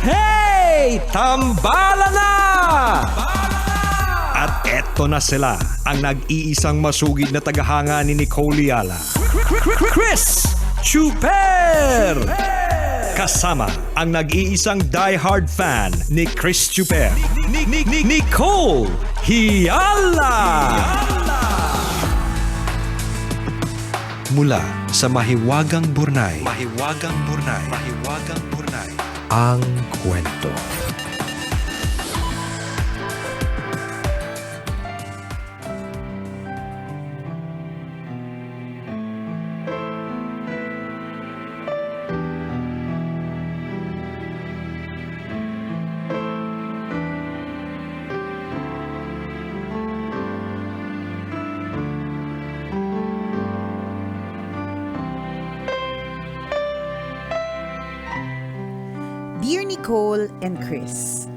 Hey! Tambala na! At eto na sila, ang nag-iisang masugid na tagahanga ni Nicole Yala. Chris Chuper! Kasama ang nag-iisang die-hard fan ni Chris Chuper, Nicole Yala! Mula sa Mahiwagang Burnay, ang kwento. Dear Nicole and Chris,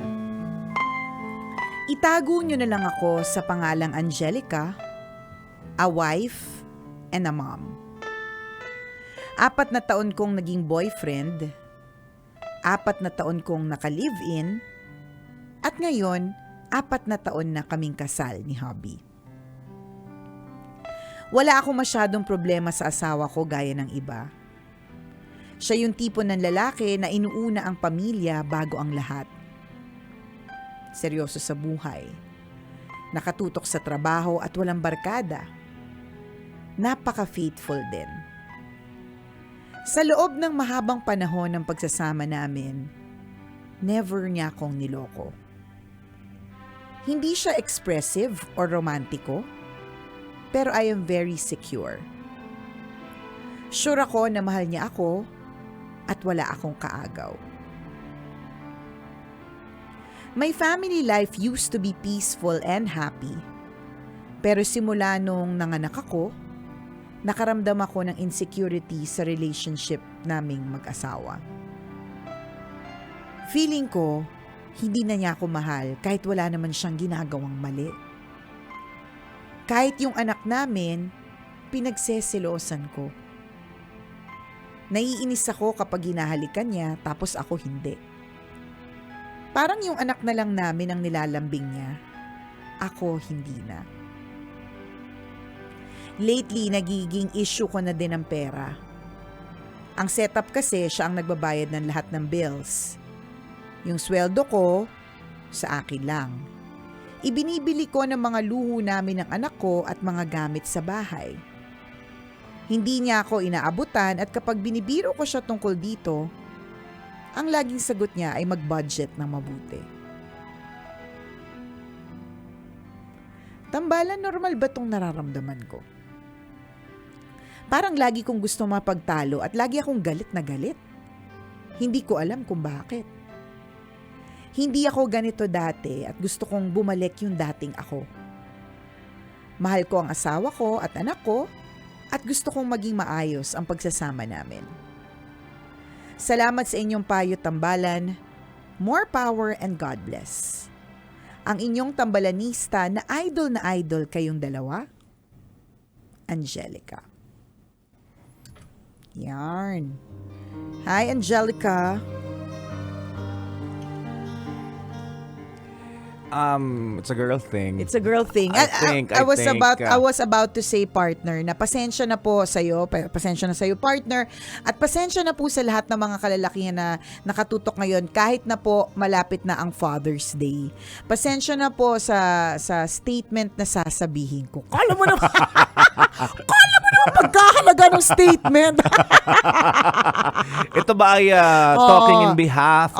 itago nyo na lang ako sa pangalang Angelica, a wife and a mom. 4 na taon kong naging boyfriend, 4 na taon kong naka-live-in, at ngayon, 4 na taon na kaming kasal ni Hubby. Wala akong masyadong problema sa asawa ko gaya ng iba. Siya yung tipo ng lalaki na inuuna ang pamilya bago ang lahat. Seryoso sa buhay. Nakatutok sa trabaho at walang barkada. Napaka-faithful din. Sa loob ng mahabang panahon ng pagsasama namin, never niya akong niloko. Hindi siya expressive or romantiko, pero I am very secure. Sure ako na mahal niya ako at wala akong kaagaw. My family life used to be peaceful and happy. Pero simula nung nanganak ako, nakaramdam ako ng insecurity sa relationship naming mag-asawa. Feeling ko, hindi na niya ako mahal kahit wala naman siyang ginagawang mali. Kahit yung anak namin, pinagseselosan ko. Naiinis ako kapag hinahalikan niya tapos ako hindi. Parang yung anak na lang namin ang nilalambing niya. Ako hindi na. Lately, nagiging issue ko na din ang pera. Ang setup kasi siya ang nagbabayad ng lahat ng bills. Yung sweldo ko, sa akin lang. Ibinibili ko ng mga luho namin ng anak ko at mga gamit sa bahay. Hindi niya ako inaabutan at kapag binibiro ko siya tungkol dito, ang laging sagot niya ay mag-budget ng mabuti. Tambalan, normal ba itong nararamdaman ko? Parang lagi kong gusto mapagtalo at lagi akong galit na galit. Hindi ko alam kung bakit. Hindi ako ganito dati at gusto kong bumalik yung dating ako. Mahal ko ang asawa ko at anak ko, at gusto kong maging maayos ang pagsasama namin. Salamat sa inyong payo, Tambalan. More power and God bless. Ang inyong tambalanista na idol kayong dalawa, Angelica. Yarn. Hi, Angelica. It's a girl thing. It's a girl thing. I was about to say, partner, na pasensya na po sa'yo, pasensya na sa'yo, partner, at pasensya na po sa lahat ng mga kalalakihan na nakatutok ngayon kahit na po malapit na ang Father's Day. Pasensya na po sa statement na sasabihin ko. Kala mo naman pagkahalaga ng statement. Ito ba ay talking in behalf of...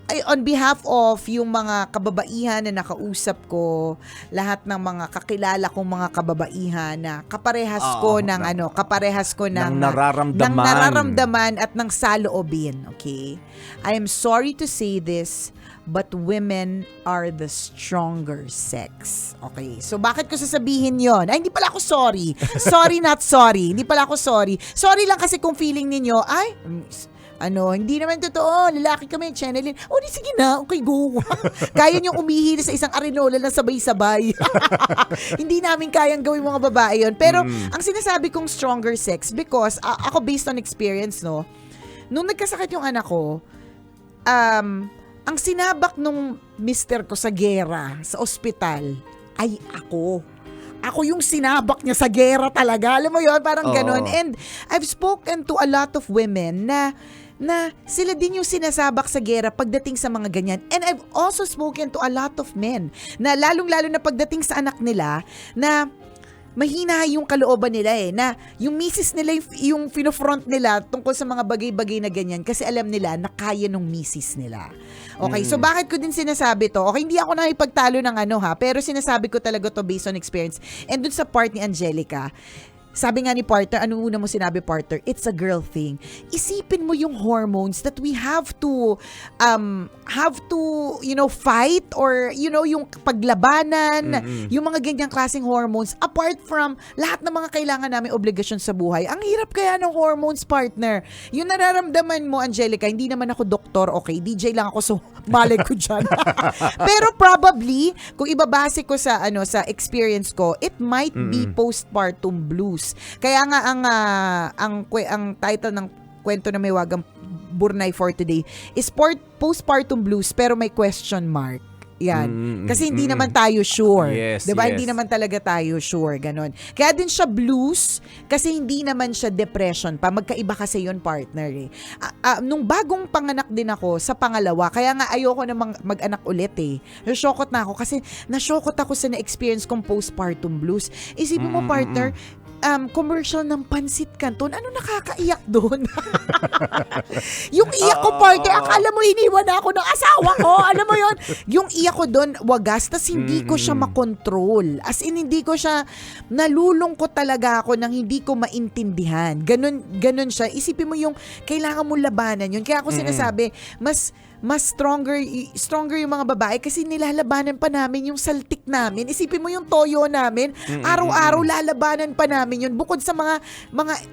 On behalf of yung mga kababaihan na nakausap ko, lahat ng mga kakilala kong mga kababaihan na kaparehas ko ng nararamdaman at ng saloobin, okay? I am sorry to say this, but women are the stronger sex. Okay, so bakit ko sasabihin yon? Ay, hindi pala ako sorry. Sorry, not sorry. Hindi pala ako sorry. Sorry lang kasi kung feeling ninyo, hindi naman totoo, lalaki kami, channelin. Di sige na, okay, go. Kaya niyong umihi sa isang arenola na sabay-sabay. Hindi namin kayang gawin mga babae yun. Pero, ang sinasabi kong stronger sex, because, ako based on experience, no, nung nagkasakit yung anak ko, ang sinabak nung mister ko sa gera, sa ospital, ay ako. Ako yung sinabak niya sa gera talaga. Alam mo yun? Parang ganon. And I've spoken to a lot of women na sila din yung sinasabak sa gera pagdating sa mga ganyan. And I've also spoken to a lot of men na lalong-lalo na pagdating sa anak nila na mahina yung kalooban nila na yung misis nila yung finofront nila tungkol sa mga bagay-bagay na ganyan kasi alam nila na kaya nung misis nila. Okay, so bakit ko din sinasabi to? Okay, hindi ako nakipagtalo ng pero sinasabi ko talaga to based on experience. And dun sa part ni Angelica, sabi nga ni Partner, anong una mo sinabi, Partner? It's a girl thing. Isipin mo yung hormones that we have to fight or, yung paglabanan, yung mga ganyang klaseng hormones, apart from lahat ng mga kailangan namin obligasyon sa buhay. Ang hirap kaya ng hormones, Partner. Yung nararamdaman mo, Angelica, hindi naman ako doktor, okay? DJ lang ako, so malay ko dyan. Pero probably, kung ibabase ko sa experience ko, it might be postpartum blues. Kaya nga ang title ng kwento na may wagang Burnay for today is postpartum blues pero may question mark. Yan. Kasi hindi naman tayo sure. Yes, 'Di ba? yes. Hindi naman talaga tayo sure, ganon. Kaya din siya blues kasi hindi naman siya depression pa. Magkaiba kasi 'yon, partner eh. Nung bagong panganak din ako sa pangalawa, kaya nga ayoko namang mag-anak ulit eh. Nasyokot na ako kasi nasyokot ako sa na-experience kong postpartum blues. Isipin mo, partner, commercial ng Pansit Canton, ano nakakaiyak doon? Yung iyak ko, partner, akala mo iniwan na ako ng asawa ko. Alam mo yon? Yung iyak ko doon, wagas, tas hindi ko siya makontrol. As in, hindi ko siya, nalulungkot talaga ako nang hindi ko maintindihan. Ganun siya. Isipin mo yung kailangan mo labanan yun. Kaya ako sinasabi, mas stronger yung mga babae kasi nilalabanan pa namin yung saltik namin. Isipin mo yung toyo namin, araw-araw lalabanan pa namin yun bukod sa mga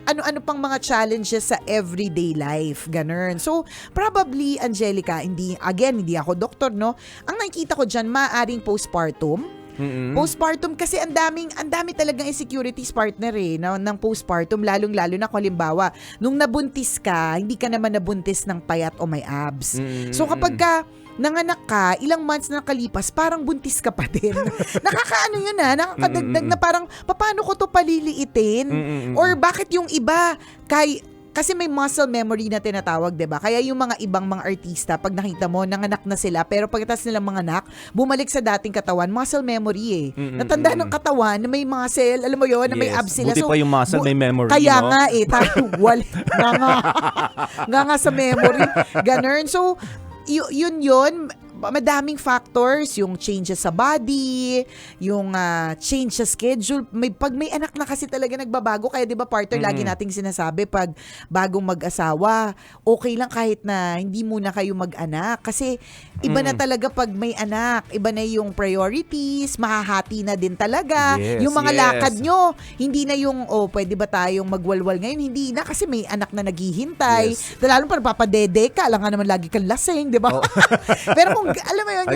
ano-ano pang mga challenges sa everyday life. Ganun. So, probably, Angelica, hindi ako doktor, no? Ang nakikita ko dyan, maaaring postpartum. Postpartum kasi ang dami talagang insecurities, partner ng postpartum, lalong-lalo na kung halimbawa nung nabuntis ka, hindi ka naman nabuntis ng payat o may abs. So kapag ka nanganak ka, ilang months na nakalipas, parang buntis ka pa din. Nakakaano yun nakakadagdag na parang paano ko to paliliitin? Or bakit yung iba kasi may muscle memory na tinatawag, 'di ba? Kaya yung mga ibang mga artista, pag nakita mo, nanganak na sila, pero pagkatapos nilang manganak, bumalik sa dating katawan, muscle memory Natanda ng katawan na may muscle, alam mo yon, na may abs sila. Buti pa yung muscle may memory, kaya no? nga tayo, nga sa memory. Ganun. So, yun, madaming factors, yung changes sa body, yung change sa schedule. Pag may anak na kasi talaga nagbabago, kaya 'di ba, partner, lagi nating sinasabi pag bagong mag-asawa, okay lang kahit na hindi muna kayo mag-anak kasi iba na talaga pag may anak, iba na yung priorities, mahahati na din talaga. Yes, yung mga yes. lakad nyo, hindi na yung pwede ba tayong magwalwal ngayon, hindi na kasi may anak na naghihintay. Yes. Lalo pa papadede ka, alam nga naman lagi kang lasing, 'di ba? Pero kung alam mo yun,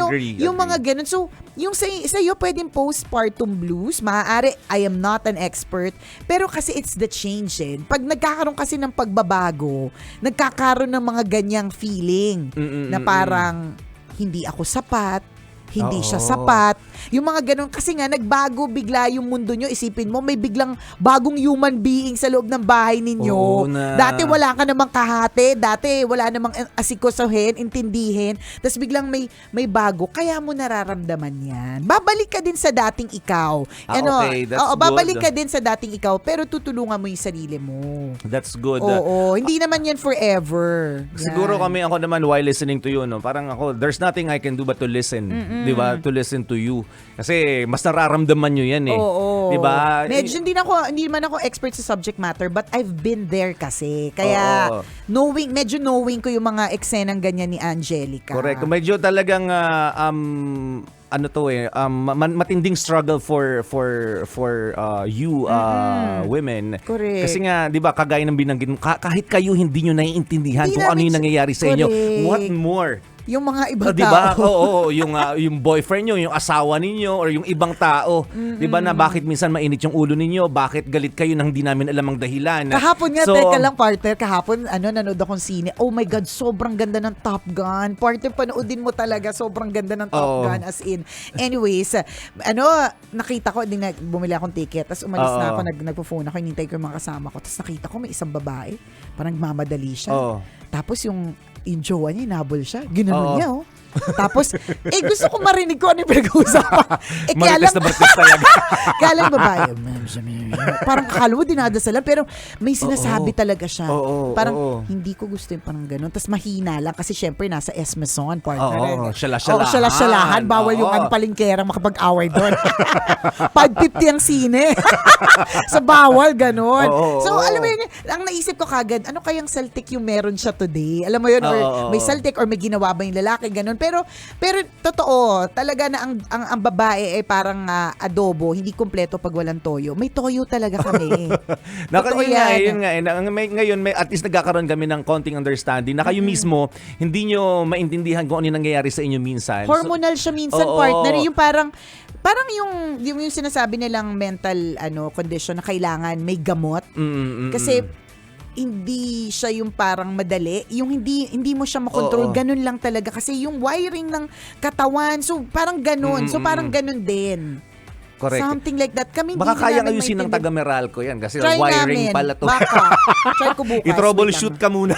yung mga ganun. So, yung sa'yo pwedeng postpartum blues, maaari, I am not an expert, pero kasi it's the change Pag nagkakaroon kasi ng pagbabago, nagkakaroon ng mga ganyang feeling na parang hindi ako sapat, hindi siya sapat. Yung mga ganun, kasi nga nagbago bigla yung mundo nyo. Isipin mo, may biglang bagong human being sa loob ng bahay ninyo. Dati wala ka namang kahate, dati wala namang asikosohin, intindihin. Tapos biglang may bago. Kaya mo nararamdaman yan. Babalik ka din sa dating ikaw. Okay, that's good. Babalik ka din sa dating ikaw, pero tutulungan mo yung sarili mo. That's good. Oo, hindi naman yan forever. Siguro ako naman while listening to you, no, parang ako, there's nothing I can do but to listen. 'Di ba? To listen to you. Kasi mas nararamdaman nyo yan Oo. 'Di ba? Medyo hindi man ako expert sa subject matter, but I've been there kasi. Kaya medyo knowing ko yung mga eksenang ganyan ni Angelica. Correct. Medyo talagang matinding struggle for you women. Correct. Kasi nga 'di ba, kagaya ng binanggit mo, kahit kayo hindi nyo naiintindihan kung ano yung nangyayari sa inyo. What more yung mga ibang di ba? tao. Oo, yung boyfriend nyo, yung asawa ninyo, or yung ibang tao. Di ba na bakit minsan mainit yung ulo ninyo? Bakit galit kayo nang hindi namin alam ang dahilan? Kahapon nga, teka lang partner, kahapon nanood akong sine. Oh my God, sobrang ganda ng Top Gun. Partner, panoodin mo talaga, sobrang ganda ng Top Gun as in. Anyways, nakita ko, bumili akong ticket, tapos umalis na ako, nagpo-phone ako, hinintay ko yung mga kasama ko, tapos nakita ko may isang babae, parang mamadali siya. Tapos yung jowa niya, inabol siya. Ginanon niya, oh. Tapos, gusto ko marinig ko ano yung pinag-uusapan. Marites na Marites talaga. Kaya lang babae, parang akala mo dinadasalan, pero may sinasabi talaga siya. Parang, hindi ko gusto yung parang ganun. Tapos mahina lang, kasi syempre nasa Esmeson, partner. Syalas-syalahan. Bawal yung palingkera makapag-away doon. 550 ang sine. So, bawal, ganun. So, alam mo yun, ang naisip ko kagad, ano kayang saltik yung meron siya today? Alam mo yun, or may saltik, or may ginawa ba yung lalaki, ganun. Pero totoo, talaga na ang babae ay parang adobo, hindi kumpleto pag walang toyo. May toyo talaga kami. Yun nga. Ngayon, at least nagkakaroon kami ng konting understanding na kayo mismo, hindi nyo maintindihan kung ano yung nangyayari sa inyo minsan. Hormonal siya minsan, partner. Yung parang yung sinasabi nilang mental condition na kailangan may gamot. Kasi hindi siya yung parang madali, yung hindi mo siya makontrol, ganun lang talaga kasi yung wiring ng katawan, so parang ganun, so parang ganun din. Correct. Something like that. Kami baka hindi kaya namin ayusin ng taga Meralco yan kasi try wiring namin. pala to. Baka. Try ko bukas. I-troubleshoot ka muna.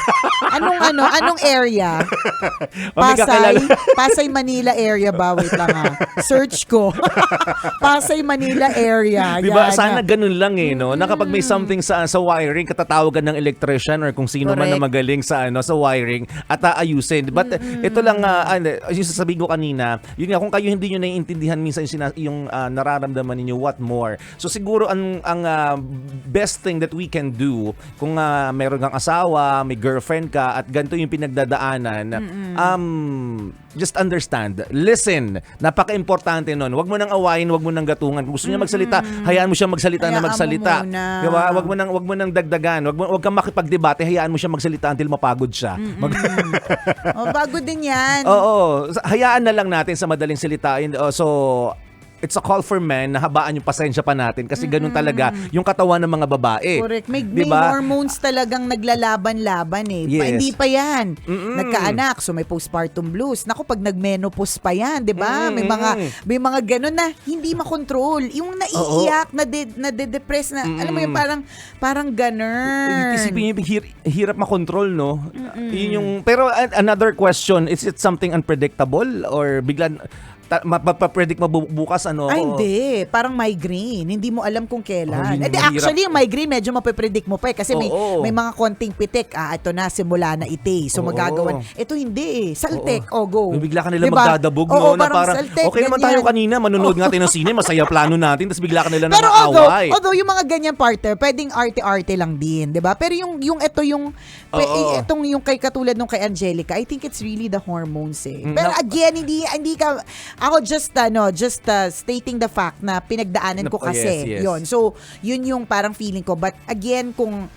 Anong area? Pasay Manila area ba? Wait lang search ko. Pasay Manila area. Diba? Yan. Sana ganun lang no? Na kapag may something sa wiring, katatawagan ng electrician or kung sino man na magaling sa wiring at aayusin. But ito lang, yung sasabihin ko kanina, yun nga, kung kayo hindi nyo naiintindihan minsan yung nararamdaman ninyo, what more. So siguro ang best thing that we can do kung meron kang asawa, may girlfriend ka at ganito yung pinagdadaanan, just understand, listen, napaka-importante nun. Wag mo nang awayin, wag mo nang gatungan. Kung gusto niya magsalita, hayaan mo siya magsalita na magsalita. Diba? Wag mo nang dagdagan. Wag kang makipagdebate, hayaan mo siya magsalita until mapagod siya. Bago din yan. Oo, hayaan na lang natin sa madaling salita. So it's a call for men na habaan yung pasensya pa natin kasi ganun talaga yung katawan ng mga babae. Correct. May diba? hormones talagang naglalaban-laban Yes. Hindi pa yan. Nagkaanak, so may postpartum blues. Naku, pag nagmenopause pa yan, di ba? May mga ganun na hindi makontrol. Yung naiiyak, nade-depress na, alam mo yung parang ganun. Isipin yung hirap makontrol, no? Yun yung, pero another question, is it something unpredictable or biglan mapapredict mo bukas Ay, hindi. Parang migraine. Hindi mo alam kung kailan. Actually, yung migraine, medyo mapapredict mo pa kasi may mga konting pitik. Ito na, simula na ite. So, magagawan. Ito hindi Saltek. Go. Bigla ka nila magdadabog, no? Na parang, saltek, okay naman tayo kanina, manonood nga tayo ng sine, masaya plano natin, tapos bigla ka nila pero nang-aaway. although yung mga ganyan partner, pwedeng arte-arte lang din, di ba? Pero itong yung kay katulad nung kay Angelica, I think it's really the hormones Pero again, hindi ka, ako just stating the fact na pinagdaanan ko kasi. Yes. Yon. So, yun yung parang feeling ko. But again, kung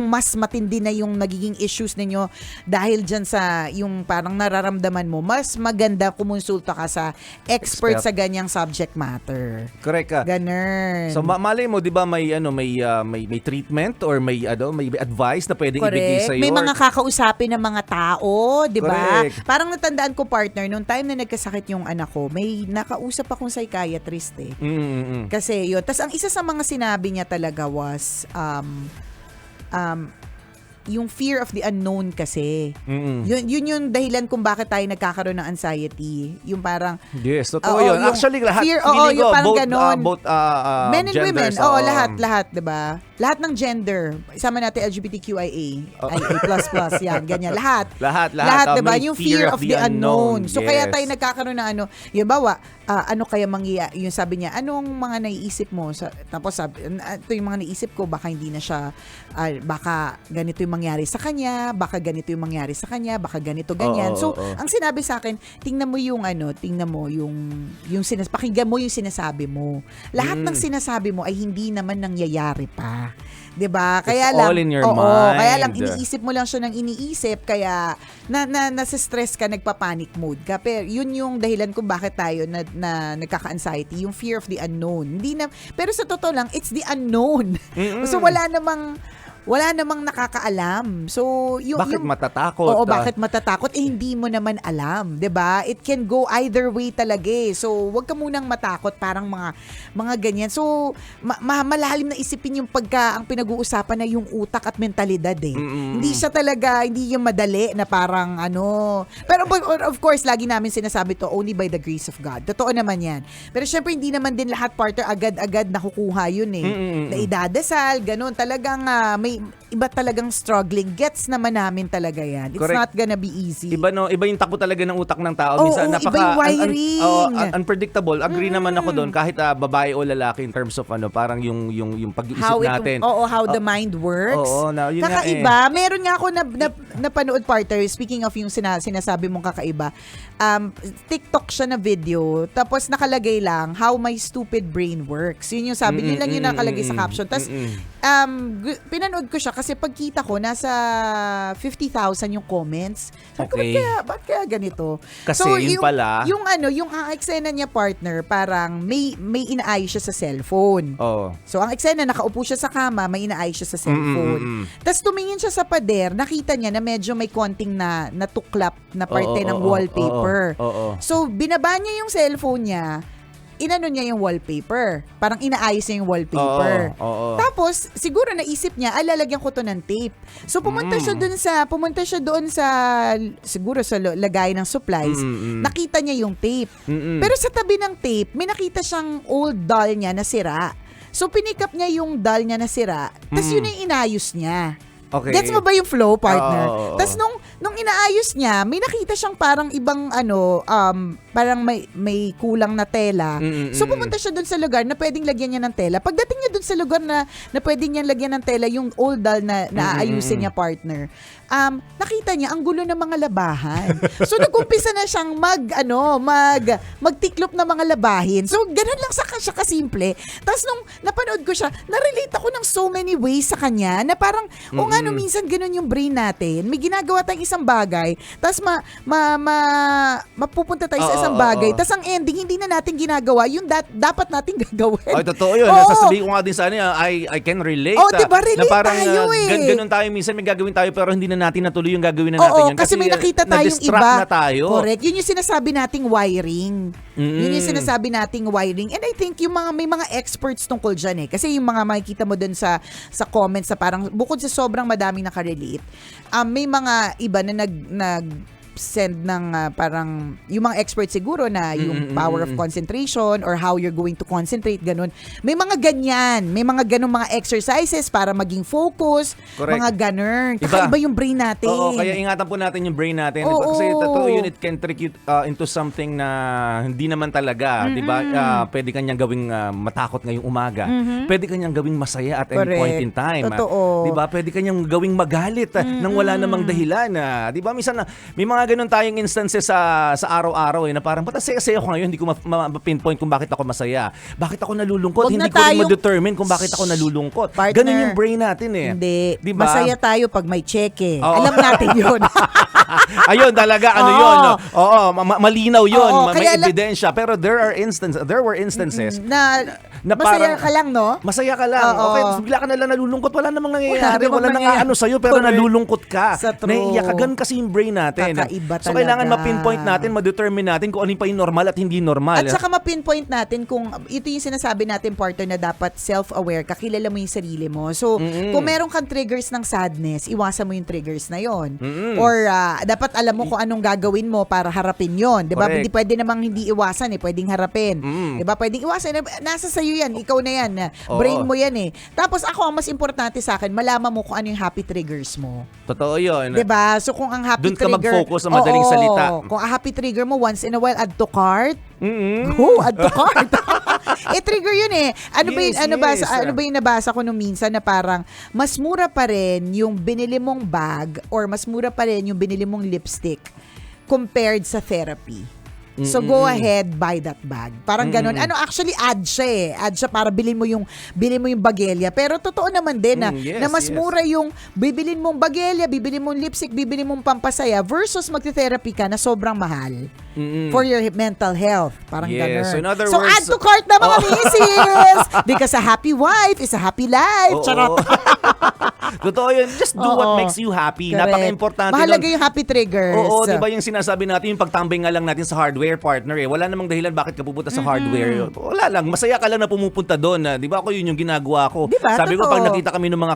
mas matindi na yung nagiging issues ninyo dahil dyan sa yung parang nararamdaman mo, mas maganda kumonsulta ka sa expert sa ganyang subject matter. Correct ka. Ganun. So malay mo, 'di ba, may treatment or may advice na pwedeng ibigay sa iyo. May mga kakausapin ng mga tao, 'di ba? Correct. Parang natandaan ko, partner, nung time na nagkasakit yung anak ko, may nakausap akong psychiatrist Kasi yun. Tas ang isa sa mga sinabi niya talaga was yung fear of the unknown kasi. Yun yung dahilan kung bakit tayo nagkakaroon ng anxiety. Yung parang yes, totoo yun. Actually, lahat. Fear, yung parang both men and women. genders, Lahat, 'di ba? Lahat ng gender. Isama natin LGBTQIA, IA++, yan, ganyan. Lahat, 'di ba? Yung fear of the unknown. So kaya tayo nagkakaroon ng yung bawa, ano kaya yung sabi niya, anong mga naiisip mo? Tapos sabi, ito yung mga naiisip ko, baka hindi na siya, baka ganito yung yung mangyari sa kanya, baka ganito yung mangyari sa kanya, baka ganito, ganyan. So, ang sinabi sa akin, tingnan mo yung pakinggan mo yung sinasabi mo. Lahat ng sinasabi mo ay hindi naman nangyayari pa. 'Di ba? Kaya It's lang all in your mind. kaya lang iniisip mo lang siya ng iniisip kaya nasa-stress ka, nagpa-panic mode ka. Pero yun yung dahilan kung bakit tayo na nagkaka-anxiety, yung fear of the unknown. Pero sa totoo lang, it's the unknown. So wala namang nakakaalam. So, bakit matatakot? Oo, bakit matatakot? Hindi mo naman alam, 'di ba? It can go either way talaga eh. So, wag ka munang matakot, parang mga ganyan. So, malalim na isipin yung ang pinag-uusapan na yung utak at mentalidad eh. Hindi siya talaga, hindi yung madali na parang Pero of course, lagi namin sinasabi to, only by the grace of God. Totoo naman 'yan. Pero syempre hindi naman din lahat partner agad-agad nakukuha yun eh. Na idadasal, ganun. Talagang may iba talagang struggling. Gets naman namin talaga yan. It's Correct. not gonna be easy. Iba yung takbo talaga ng utak ng tao. Minsan iba yung wiring. Unpredictable. Agree naman ako doon kahit babae o lalaki in terms of parang yung pag-iisip natin. How the mind works. Yun kakaiba. Meron nga ako napanood partner, speaking of yung sinasabi mong kakaiba. TikTok siya na video, tapos nakalagay lang how my stupid brain works. Yun yung sabi, yun lang yung nakalagay sa caption. Tapos pinanood ko siya kasi pagkita ko nasa 50,000 yung comments. Sabi ko, ba't kaya ganito? Kasi so, yun pala. Yung eksena niya partner, parang may inaayos siya sa cellphone. So ang eksena, nakaupo siya sa kama, may inaayos siya sa cellphone. Tapos tumingin siya sa pader, nakita niya na medyo may konting natuklap na parte ng wallpaper. So binaba niya yung cellphone niya, inano niya yung wallpaper. Parang inaayos niya yung wallpaper. Tapos, siguro naisip niya, lalagyan ko to ng tape. So, pumunta siya doon sa siguro sa lagay ng supplies. Nakita niya yung tape. Pero sa tabi ng tape, may nakita siyang old doll niya na sira. So, pinik up niya yung doll niya na sira. Tapos, yun yung inayos niya. Okay. Gets mo ba yung flow, partner? Tapos nung inaayos niya, may nakita siyang parang ibang parang may kulang na tela. So pumunta siya dun sa lugar na pwedeng lagyan niya ng tela. Pagdating niya dun sa lugar na pwedeng niya lagyan ng tela, yung old doll na aayusin niya, partner, nakita niya ang gulo ng mga labahan. So nag-umpisa na siyang magtiklop na mga labahin. So ganun lang siya kasimple. Tapos nung napanood ko siya, na-relate ako ng so many ways sa kanya na parang minsan ganun yung brain natin. May ginagawa tayong isang bagay, tapos mapupunta tayo sa isang bagay, tapos ang ending, hindi na natin ginagawa yung dapat natin gagawin. Ay, totoo yun. Sasabihin ko nga din sa I can relate. Diba, relate na parang, tayo eh. Ganun tayo, minsan may gagawin tayo pero hindi na natin natuloy yung gagawin na natin yun. Kasi may nakita tayong iba. Na tayo. Correct. Yun yung sinasabi nating wiring. Yun yung sinasabi nating wiring. And I think may mga experts tungkol dyan eh. Kasi yung mga makikita mo dun sa comments sa parang, bukod sa sobrang madaming nakarelate, may mga iba na send ng parang yung mga experts siguro na yung power of concentration or how you're going to concentrate, ganun. May mga ganyan. May mga ganun mga exercises para maging focus. Correct. Mga ganun. Kakaiba yung brain natin. Kaya ingatan po natin yung brain natin. Diba? Kasi totoo yun, it can trick you into something na hindi naman talaga. Diba? Pwede kanyang gawing matakot ngayong umaga. Pwede kanyang gawing masaya at any point in time. Totoo. Diba? Pwede kanyang gawing magalit nang wala namang dahilan. Diba? Minsan may mga ganun tayong instances sa araw-araw na parang ba't saya-saya ko ngayon, hindi ko ma-pinpoint kung bakit ako masaya. Bakit ako nalulungkot? Hindi ko rin ma-determine kung bakit ako nalulungkot. Partner, ganun yung brain natin eh. Hindi. Diba? Masaya tayo pag may cheque. Alam natin yun. Ayun talaga, yun. Malinaw yun. May ebidensya. Pero there were instances na masaya ka lang, no? Masaya ka lang. Okay, bigla ka na lang nalulungkot. Wala namang nangyayari. Wala nang sa'yo, pero nalulungkot ka. Naiiyak ka. Ganun kasi yung brain natin. Kakaiba so, talaga. kailangan ma-pinpoint natin, ma-determine natin kung ano pa yung normal at hindi normal. At saka ma-pinpoint natin kung ito yung sinasabi natin, partner, na dapat self-aware, kakilala mo yung sarili mo. So, kung meron kang triggers ng sadness, iwasan mo yung triggers na yon. Or dapat alam mo kung anong gagawin mo para harapin yon. Diba? Hindi pwede namang hindi iwasan eh. Pwedeng harapin. Diba? Pwedeng iwasan. Nasa sa'yo yan. Ikaw na yan. Brain mo yan eh. Tapos ako, ang mas importante sa akin, malaman mo kung ano yung happy triggers mo. Totoo yun. Diba? So, kung ang happy doon ka trigger, mag-focus sa madaling salita. Kung ang happy trigger mo, once in a while, add to cart. Go, add to cart. trigger yun eh. Ano ba Yes, yun, yes. ano ba yung nabasa ko nung minsan na parang mas mura pa rin yung binili mong bag or mas mura pa rin yung binili mong lipstick compared sa therapy. So go ahead, buy that bag. Parang ganun. Ano, actually ad siya eh. Ad siya para bilhin mo yung bagelya. Pero totoo naman din Yes, na mas yes. mura yung bibilin mong bagelya, bibilin mong lipstick, bibilin mong pampasaya versus magte-therapy ka na sobrang mahal for your mental health. Parang Yes. ganun. So in other So words, add to cart na mga misis! Because a happy wife is a happy life. Oo. Charot. Totoo yun. Just do what Oo. makes you happy. Correct. Napaka-importante Mahalaga nun. yung happy triggers. Oo, di ba yung sinasabi natin, yung pagtambay nga lang natin sa hardware partner eh. Wala namang dahilan bakit ka pupunta sa hardware. Wala lang. Masaya ka lang na pumupunta doon. Di ba ako yun yung ginagawa ko. Di ba? Sabi ko, Totoo. pag nakita kami ng mga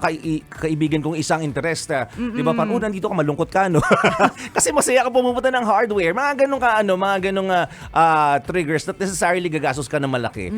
kaibigan kong isang interest, di ba, parang, nandito ka, malungkot ka, no? Kasi masaya ka pumupunta ng hardware. Mga ganun mga ganung triggers, not necessarily gagastos ka ng malaki.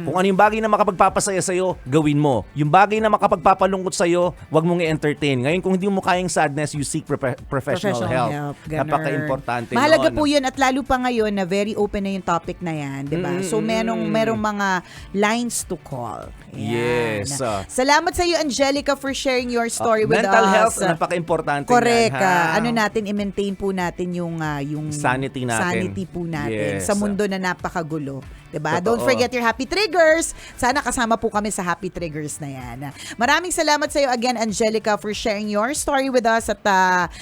Kung ano yung bagay na makapagpapasaya sa'yo, gawin mo. Yung bagay na makapagpapalungkot sa'yo, wag mong i-entertain. Ngayon, kung hindi mo kayang sadness, you seek professional help. Ganun. Napaka-importante Mahalaga noon. po yun at lalo pa ngayon na very open na yung topic na yan, di ba? So merong mga lines to call. Yan. Yes. Salamat sa iyo, Angelica, for sharing your story with mental us. health, napaka-importante Correct. yan, ha? Ano natin, i-maintain po natin yung Sanity natin. sanity po natin Yes. sa mundo na napakagulo. Diba? Totoo. Don't forget your happy triggers. Sana kasama po kami sa happy triggers na yan. Maraming salamat sa iyo again, Angelica, for sharing your story with us. At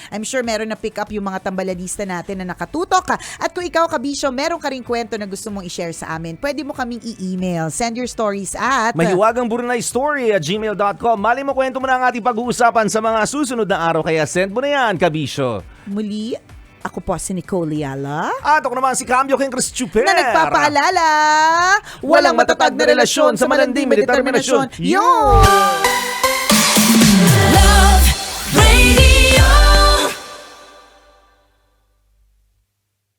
I'm sure meron na pick up yung mga tambalanista natin na nakatutok. At kung ikaw, Kabisyo, meron ka ring kwento na gusto mong i-share sa amin, pwede mo kaming i-email. Send your stories at mahiwagangburnaystory@gmail.com. Mali mo, kwento mo na ang ating pag-uusapan sa mga susunod na araw. Kaya send mo na yan, Kabisyo. muli, ako po si Nicole Yala. At ako naman si Cambio King Chris Chuper. Na nagpapaalala, walang matatag na relasyon sa malanding may determinasyon. Yun! Love Radio.